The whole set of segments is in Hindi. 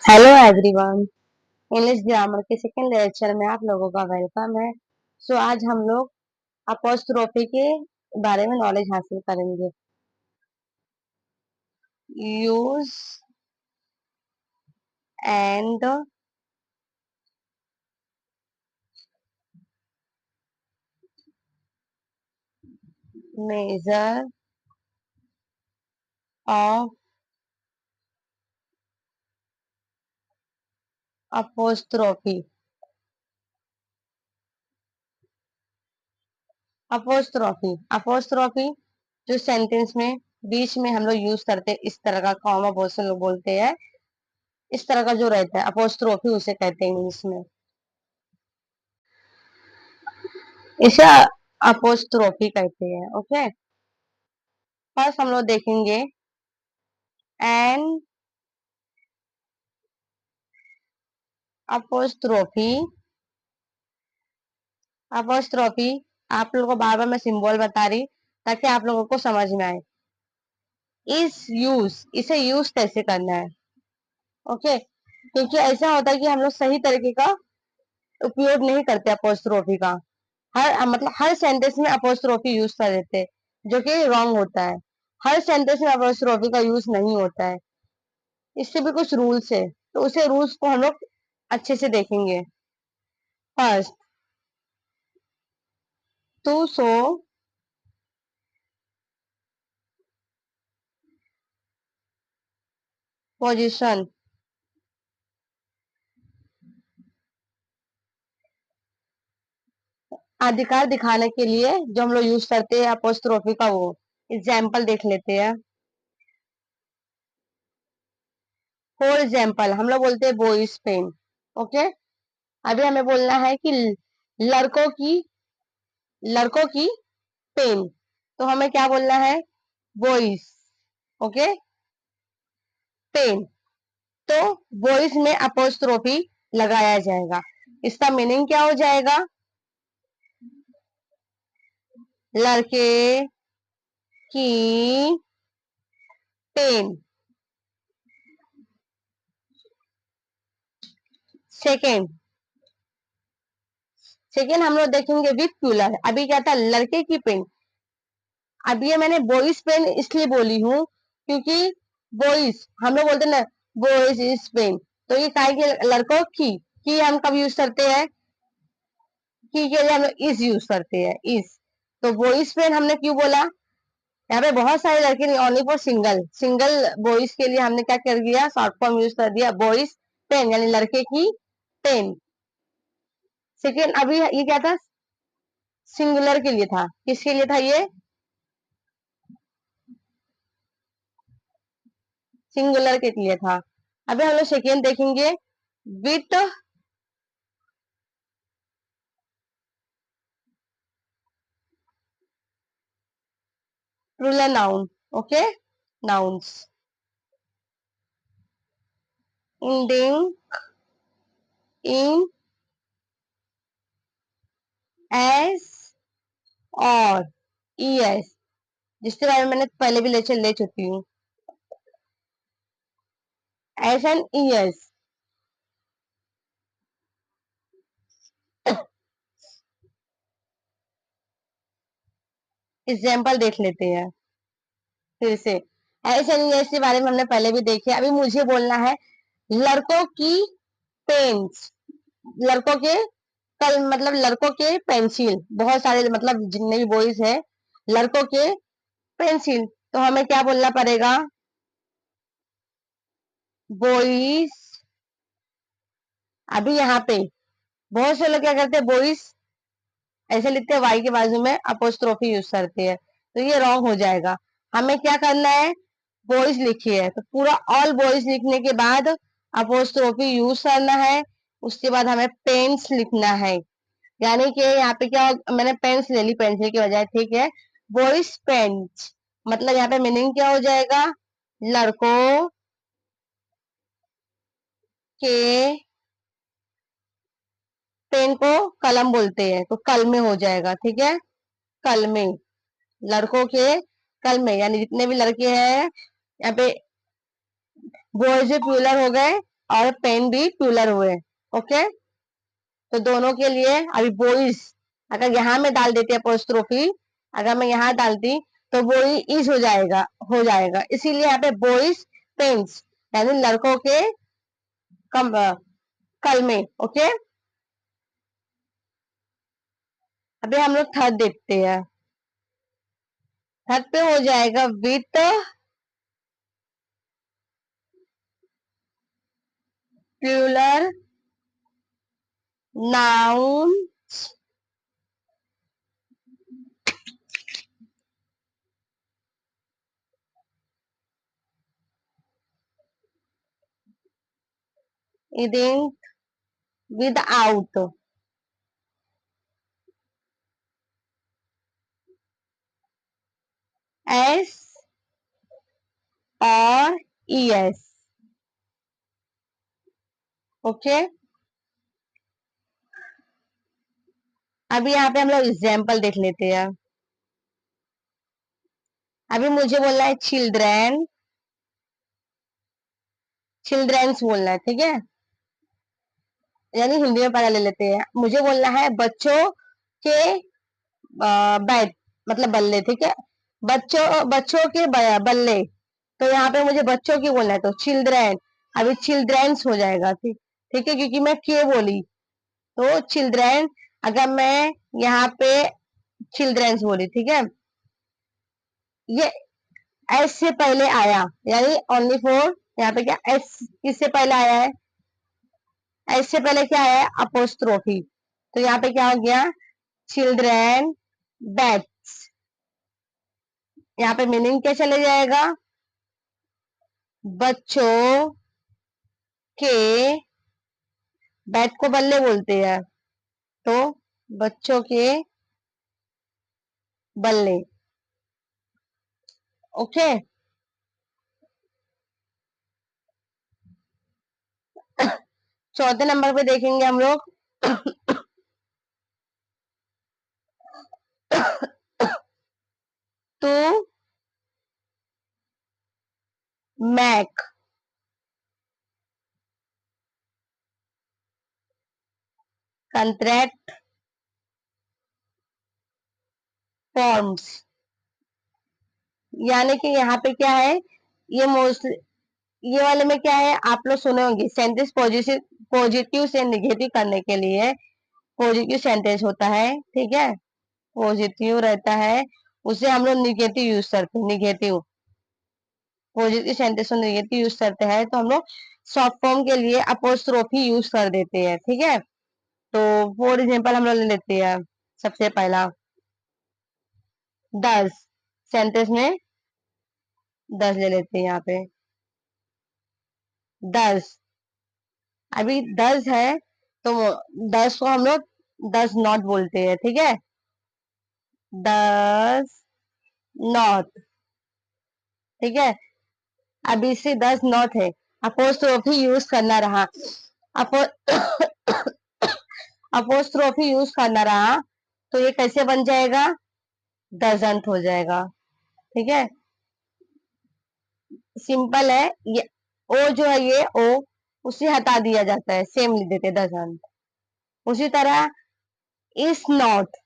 Hello everyone. इंग्लिश ग्रामर के सेकंड लेक्चर में आप लोगों का वेलकम है। आज हम लोग अपोस्ट्रोफी के बारे में नॉलेज हासिल करेंगे। Use and measure of apostrophe. Apostrophe apostrophe जो सेंटेंस में बीच में हम लोग यूज करते हैं, इस तरह का कॉमा बहुत से लोग बोलते हैं, इस तरह का जो रहता है अपोस्ट्रोफी उसे कहते हैं इंग्लिश में। इसे अपोस्ट्रोफी कहते हैं। ओके, फर्स्ट हम लोग देखेंगे एन अपोस्ट्रोफी। अपोस्ट्रोफी आप लोगों को बार बार मैं सिंबल बता रही ताकि आप लोगों को समझ में आए। इस यूज इसे यूज कैसे करना है। ओके, क्योंकि ऐसा होता है कि हम लोग सही तरीके का उपयोग नहीं करते अपोस्ट्रोफी का। मतलब हर सेंटेंस में अपोस्ट्रोफी यूज कर देते हैं, जो कि रॉन्ग होता है। हर सेंटेंस में अपोस्ट्रोफी का यूज नहीं होता है, इससे भी कुछ रूल्स है, तो उसे रूल्स को हम लोग अच्छे से देखेंगे। First, to show position. अधिकार दिखाने के लिए जो हम लोग यूज करते हैं अपोस्ट्रोफी का, वो एग्जाम्पल देख लेते हैं। फॉर एग्जाम्पल हम लोग बोलते हैं बॉयज पेन। ओके, अभी हमें बोलना है कि लड़कों की लड़कों की पेन, तो हमें क्या बोलना है, बॉयज। Okay, pen. तो बॉयज में अपोस्ट्रोफी लगाया जाएगा। इसका मीनिंग क्या हो जाएगा, लड़के की पेन। सेकेंड सेकेंड हम लोग देखेंगे विथ प्लूरल। अभी क्या था, लड़के की पेन। अब ये मैंने बॉयज पेन इसलिए बोली हूँ क्योंकि बॉयज हम लोग बोलते हैं ना, बॉयज इज पेन, तो ये काय के लड़कों की हम कब यूज करते हैं, की के लिए हम लोग इज यूज करते हैं, इज। तो बॉयज पेन हमने क्यों बोला, यहाँ पे बहुत सारे लड़के नहीं, only for single single boys के लिए हमने क्या कर दिया, शॉर्ट फॉर्म यूज कर दिया बॉयज पेन, यानी लड़के की पेन। सेकेंड, अभी ये क्या था, सिंगुलर के लिए था। किसके लिए था ये, सिंगुलर के लिए था। अभी हम लोग सेकेंड देखेंगे with plural noun. Okay, nouns ending in s और es, जिसके बारे में मैंने पहले भी लेक्चर ले चुकी हूँ। S and es। एग्जाम्पल देख लेते हैं फिर से। एस एंड es के बारे में हमने पहले भी देखे, अभी मुझे बोलना है लड़कों की पेन्स। लड़कों के कल मतलब लड़कों के पेंसिल, बहुत सारे मतलब जितने भी बॉयज है, लड़कों के पेंसिल, तो हमें क्या बोलना पड़ेगा, बॉयज। अभी यहाँ पे बहुत से लोग क्या करते हैं, बॉयज ऐसे लिखते हैं, वाई के बाजू में अपोस्ट्रोफी यूज करते हैं, तो ये रॉन्ग हो जाएगा। हमें क्या करना है, बॉयज लिखिए, तो पूरा ऑल बॉयज लिखने के बाद अपोस्ट्रोफी यूज करना है। उसके बाद हमें पेन्स लिखना है, यानी कि यहाँ पे क्या, मैंने पेन्स ले ली पेंसिल की बजाय, ठीक है। बॉयज पेन्स मतलब यहाँ पे मीनिंग क्या हो जाएगा, लड़कों के पेन को कलम बोलते हैं, तो कल में हो जाएगा, ठीक है। कल में, लड़कों के कल में, यानी जितने भी लड़के हैं यहाँ पे, बॉयज प्लूरल हो गए, और पेन भी प्लूरल हुए। ओके, तो दोनों के लिए अभी बॉयज, अगर यहाँ में डाल देते अपोस्ट्रोफी, अगर मैं यहाँ डालती तो बॉय इज हो जाएगा, इसीलिए यहाँ पे बॉयज पेन्स, यानी लड़कों के कम कल में। ओके, अभी हम लोग थर्ड देखते हैं। थर्ड पे हो जाएगा with plural noun ending without S or ES. Okay, अभी यहाँ पे हम लोग एग्जाम्पल देख लेते हैं। अभी मुझे बोलना है चिल्ड्रेन, चिल्ड्रेन्स बोलना है, ठीक है, यानी हिंदी में पढ़ा ले लेते हैं। मुझे बोलना है बच्चों के बैट, मतलब बल्ले, ठीक है, बच्चों बच्चों के बल्ले, तो यहाँ पे मुझे बच्चों की बोलना है, तो चिल्ड्रेन, अभी चिल्ड्रेन्स हो जाएगा। ठीक, ठीक है, क्योंकि मैं के बोली तो चिल्ड्रेन, अगर मैं यहाँ पे चिल्ड्रेन्स बोली, ठीक है, ये एस से पहले आया, यानी ओनली फॉर, यहाँ पे क्या एस किससे पहले आया है, एस से पहले क्या आया है, अपोस्ट्रोफी, तो यहाँ पे क्या हो गया, चिल्ड्रेन बैट्स। यहाँ पे मीनिंग क्या चले जाएगा, बच्चों के बैट को बल्ले बोलते हैं, तो बच्चों के बल्ले। ओके, चौथे नंबर पे देखेंगे हम लोग टू मैक कंट्रैक्ट फॉर्म्स, यानी कि यहाँ पे क्या है, ये मोस्टली, ये वाले में क्या है, आप लोग सुने होंगे सेंटेंस पॉजिटिव पॉजिटिव से निगेटिव करने के लिए पॉजिटिव सेंटेंस होता है, ठीक है, पॉजिटिव रहता है, उसे हम लोग निगेटिव यूज करते हैं, निगेटिव, पॉजिटिव सेंटेंस में निगेटिव यूज करते हैं, तो हम लोग शॉर्ट फॉर्म के लिए अपोस्ट्रोफी यूज कर देते हैं, ठीक है। तो फॉर एग्जाम्पल हम लोग ले लेते हैं, सबसे पहला 10, सेंटेंस में 10 ले लेते हैं यहाँ पे, 10, अभी 10 है, तो 10 को हम लोग 10 नॉट बोलते हैं, ठीक है, 10 नॉट, ठीक है, अभी से 10 नॉट है, अपोस्ट्रोफी यूज करना रहा, अपो अपोस्ट्रोफी यूज करना रहा, तो ये कैसे बन जाएगा, डजंट हो जाएगा, ठीक है, सिंपल है ये, ओ जो है ये ओ, उसे हटा दिया जाता है, सेम लिख देते डजंट। उसी तरह इस नॉट,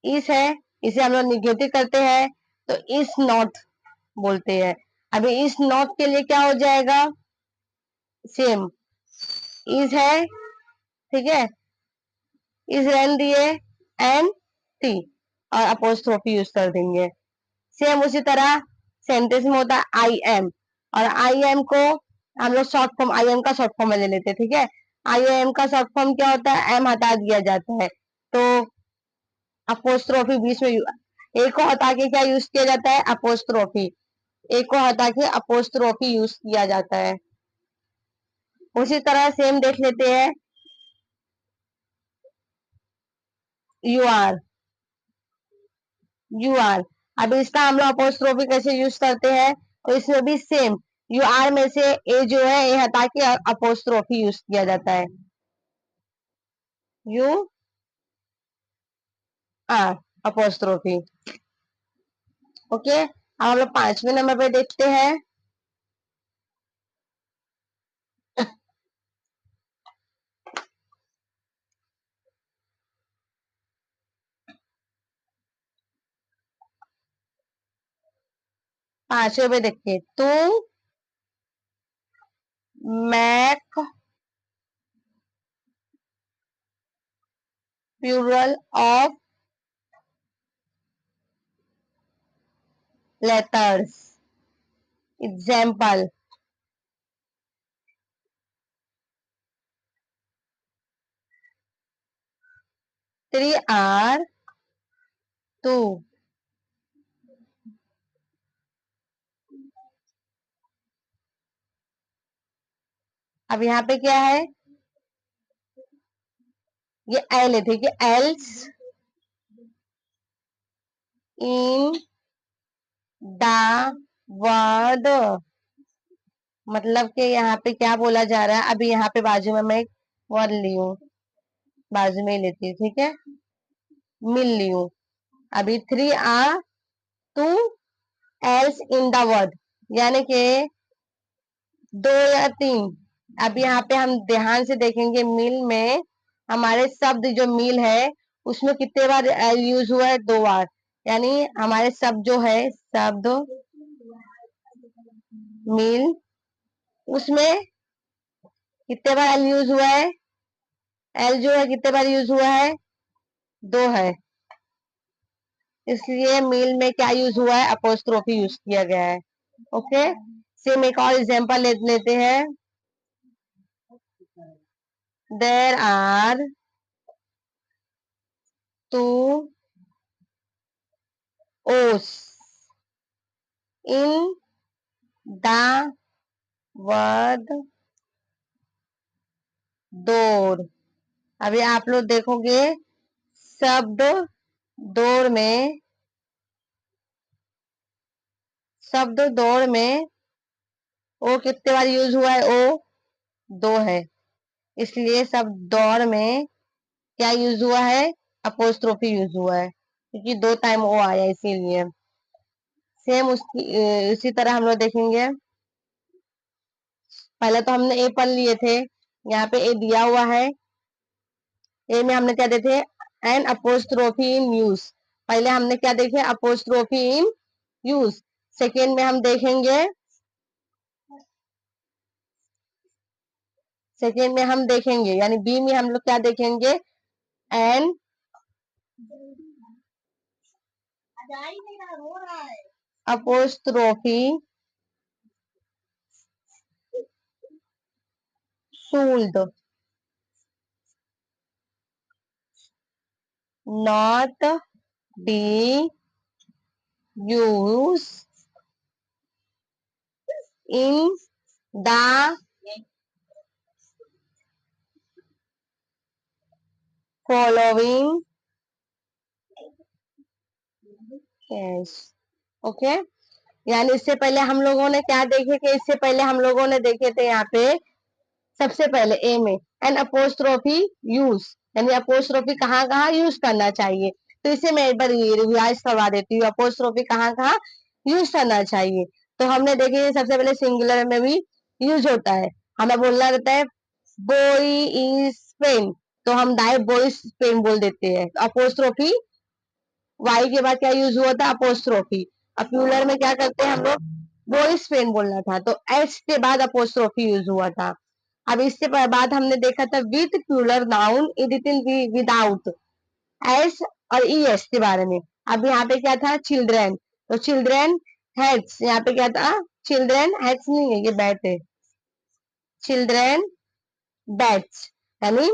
इस है, इसे हम लोग निगेटिव करते हैं, तो इस नॉट बोलते हैं। अभी इस नॉट के लिए क्या हो जाएगा, सेम, इज है, ठीक है, इज रहने दिए, एन टी, और अपोस्ट्रोफी यूज कर देंगे। सेम उसी तरह सेंटेंस में होता है आई एम, और आई एम को हम लोग शॉर्ट फॉर्म, आई एम का शॉर्ट फॉर्म में ले लेते हैं, ठीक है, आई एम का शॉर्ट फॉर्म क्या होता है, एम हटा दिया जाता है, तो अपोस्ट्रोफी बीच में एक को हटा के क्या यूज किया जाता है, अपोस्ट्रोफी, एक को हटा के अपोस्ट्रोफी यूज किया जाता है। उसी तरह सेम देख लेते हैं, यू आर, यू आर, अब इसका हम लोग अपोस्ट्रोफी कैसे यूज करते हैं, तो इसमें भी सेम, यू आर में से ए जो है, ए हटा के अपोस्ट्रोफी यूज किया जाता है, यू आर अपोस्ट्रोफी। ओके, अब हम लोग 5वें नंबर पे देखते हैं, पांचवे पे देखिए, to make plural of letters. Example, 3 are 2। अब यहाँ पे क्या है, ये एल है, ठीक है। एल्स इन द वर्ड, मतलब कि यहाँ पे क्या बोला जा रहा है। अभी यहाँ पे बाजू में मैं एक वर्ड ली हूँ, बाजू में ही लेती हूँ, ठीक है। मिल ली हूँ। अभी 3 are 2 else in the word, यानी कि 2 या 3। अब यहाँ पे हम ध्यान से देखेंगे, मिल में हमारे शब्द जो मिल है उसमें कितने बार एल यूज हुआ है, 2 बार। यानी हमारे शब्द जो है, शब्द मिल, उसमें कितने बार एल यूज हुआ है, एल जो है कितने बार यूज हुआ है, 2 है। इसलिए मिल में क्या यूज हुआ है, अपोस्ट्रोफी यूज किया गया है। ओके, सेम एक और एग्जांपल लेते हैं। देयर आर 2 ओस इन द वर्ड डोर। अभी आप लोग देखोगे, शब्द दौड़ में, शब्द दौड़ में ओ कितने बार यूज हुआ है, ओ 2 है। इसलिए शब्द दौड़ में क्या यूज हुआ है, अपोस्ट्रोफी यूज हुआ है, क्योंकि 2 टाइम ओ आया इसीलिए। सेम उसकी इसी तरह हम लोग देखेंगे। पहले तो हमने ए पढ़ लिए थे, यहाँ पे ए दिया हुआ है। ए में हमने क्या देखे, एन अपोस्ट्रोफी इन यूज। पहले हमने क्या देखे, अपोस्ट्रोफी इन यूज। सेकेंड में हम देखेंगे, सेकेंड में हम देखेंगे, यानी बी में हम लोग क्या देखेंगे, an apostrophe should not be use in the following case. Okay, यानी इससे पहले हम लोगों ने क्या देखे, कि इससे पहले हम लोगों ने देखे थे यहाँ पे, सबसे पहले ए में एन अपोस्ट्रोफी यूज, यानी अपोस्ट्रोफी कहाँ कहाँ यूज करना चाहिए। तो इसे मैं एक बार रिवाइज करवा देती हूँ, अपोस्ट्रोफी कहाँ कहाँ यूज करना चाहिए। तो हमने देखे सबसे पहले सिंगुलर में भी यूज होता है, हमें बोलना रहता है बॉय इज पेन, तो हम डायरेक्ट बॉयज पेन बोल देते हैं। अपोस्ट्रोफी वाई के बाद क्या यूज हुआ था, अपोस्ट्रोफी। अब प्लूरल में क्या करते हैं हम लोग, बॉयज पेन बोलना था, तो एच के बाद अपोस्ट्रोफी यूज हुआ था। अब इसके बाद हमने देखा था with plural noun editing without S और ई एस के बारे में। अब यहाँ पे क्या था, चिल्ड्रेन, तो चिल्ड्रेन हेड्स, यहाँ पे क्या था, चिल्ड्रेन हेड्स नहीं है, ये बैट है, चिल्ड्रेन बैट्स, यानी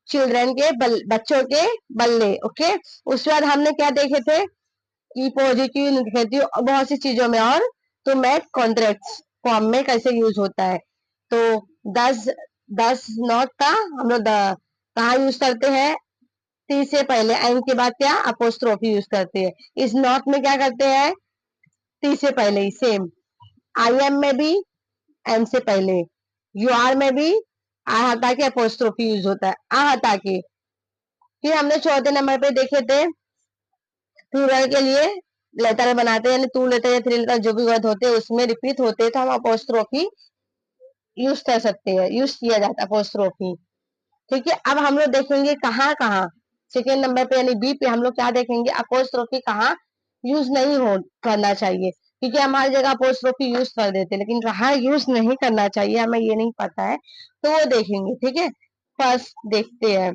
चिल्ड्रेन के बच्चों के बल्ले। ओके, उसके बाद हमने क्या देखे थे, कि पॉजिटिव नेगेटिव और बहुत सी चीजों में, और तो मैट कॉन्ट्रैक्ट फॉर्म में कैसे यूज होता है। तो 10 नॉट का हम लोग कहाँ यूज करते हैं, टी से पहले, एन के बाद क्या, अपोस्ट्रोफी यूज करते हैं। इस नॉट में क्या करते हैं, टी से पहले ही सेम। आई एम में भी एन से पहले, यू आर में भी आ हटा के अपोस्ट्रोफी यूज होता है, आ हटा के। फिर हमने चौथे नंबर पे देखे थे, प्लूरल के लिए लेटर बनाते हैं, यानी 2 लेटर या 3 लेटर जो भी वर्ड होते हैं उसमें रिपीट होते हैं, तो हम अपोस्ट्रोफी यूज कर सकते हैं, यूज किया जाता है अपोस्ट्रोफी। ठीक है, अब हम लोग देखेंगे कहाँ कहाँ, सेकेंड नंबर पे यानी बी पे हम लोग क्या देखेंगे, अपोस्ट्रोफी कहाँ यूज नहीं हो करना चाहिए। क्योंकि हम हर जगह अपोस्ट्रोफी यूज कर देते हैं, लेकिन कहाँ यूज नहीं करना चाहिए हमें ये नहीं पता है, तो वो देखेंगे। ठीक है, फर्स्ट देखते हैं,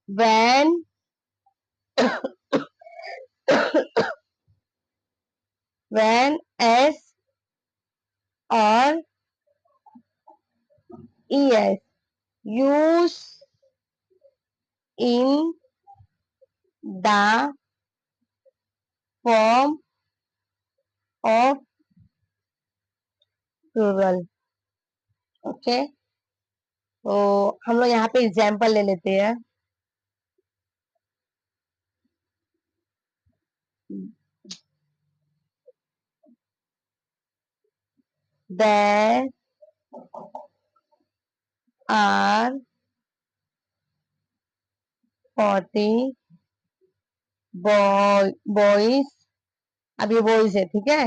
व्हेन व्हेन एस और es use in the form of plural. Okay, तो हम लोग यहाँ पे एग्जाम्पल ले लेते हैं। There are 40 boys, अब ये बॉयज है, ठीक है,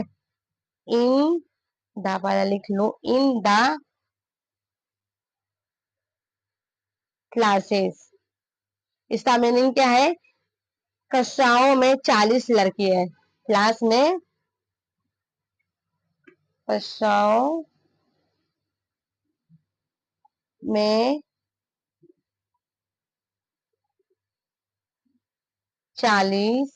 इन द, पहले लिख लो, इन द क्लासेस। इसका मीनिंग क्या है? कक्षाओं में 40 लड़के हैं, क्लास में, कक्षाओं में 40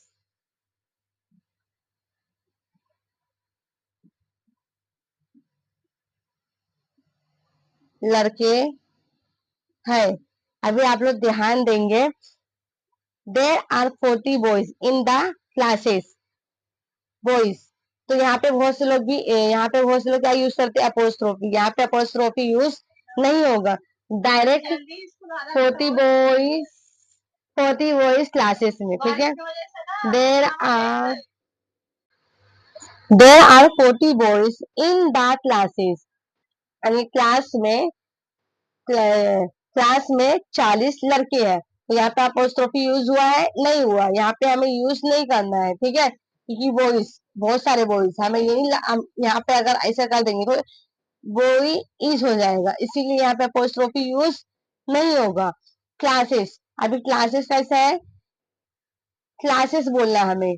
लड़के हैं। अभी आप लोग ध्यान देंगे, there are 40 boys in the classes, boys. तो यहाँ पे बहुत से लोग भी, यहाँ पे बहुत से लोग क्या यूज करते हैं? अपोस्ट्रोफी। यहाँ पे अपोस्ट्रोफी यूज नहीं होगा, डायरेक्ट 40 बॉयज, 40 बॉयज क्लासेस में, ठीक है। There are there are 40 boys in the classes, यानी क्लास में 40 लड़के हैं। तो यहाँ पे अपोस्ट्रोफी यूज हुआ है? नहीं हुआ, यहाँ पे हमें यूज नहीं करना है, ठीक है, क्योंकि बॉयज, बहुत सारे बॉयज, हमें ये नहीं, हम यहाँ पे अगर ऐसा कर देंगे तो बॉय इज हो जाएगा, इसीलिए यहाँ पे अपोस्ट्रोफी यूज नहीं होगा। क्लासेस, अभी क्लासेस कैसा है? क्लासेस बोलना है हमें,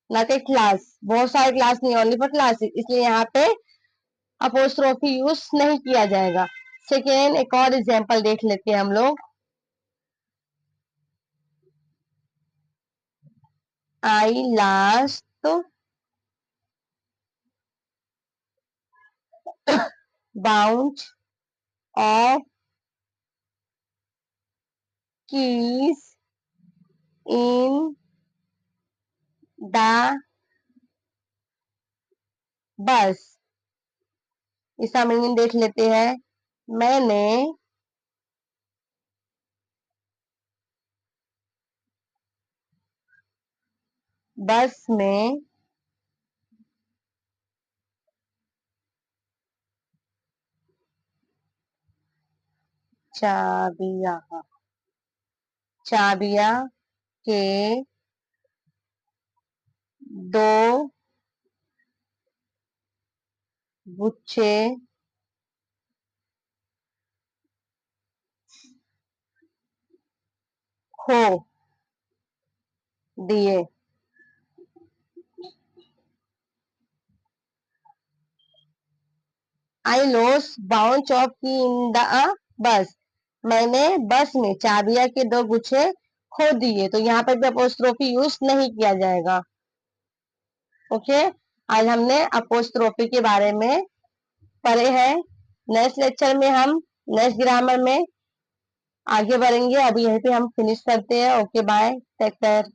ना कि क्लास, बहुत सारे क्लास नहीं, ओनली फॉर क्लासेस, इसलिए यहाँ पे अपोस्ट्रोफी यूज नहीं किया जाएगा। सेकेंड, एक और एग्जाम्पल देख लेते हैं हम लोग। I last bound of keys in the bus. इसका मीनिंग देख लेते हैं, मैंने बस में चाबियां चाबियां के 2 गुच्छे खो दिए। आई लॉस बाउंड ऑफ की इन द बस, मैंने बस में चाबियां के 2 गुच्छे खो दिए। तो यहाँ पर भी अपोस्ट्रोफी यूज नहीं किया जाएगा। ओके, आज हमने अपोस्ट्रोफी के बारे में पढ़े हैं। नेक्स्ट लेक्चर में हम नेक्स्ट ग्रामर में आगे बढ़ेंगे। अभी यहीं पे हम फिनिश करते हैं। Okay, bye, take care.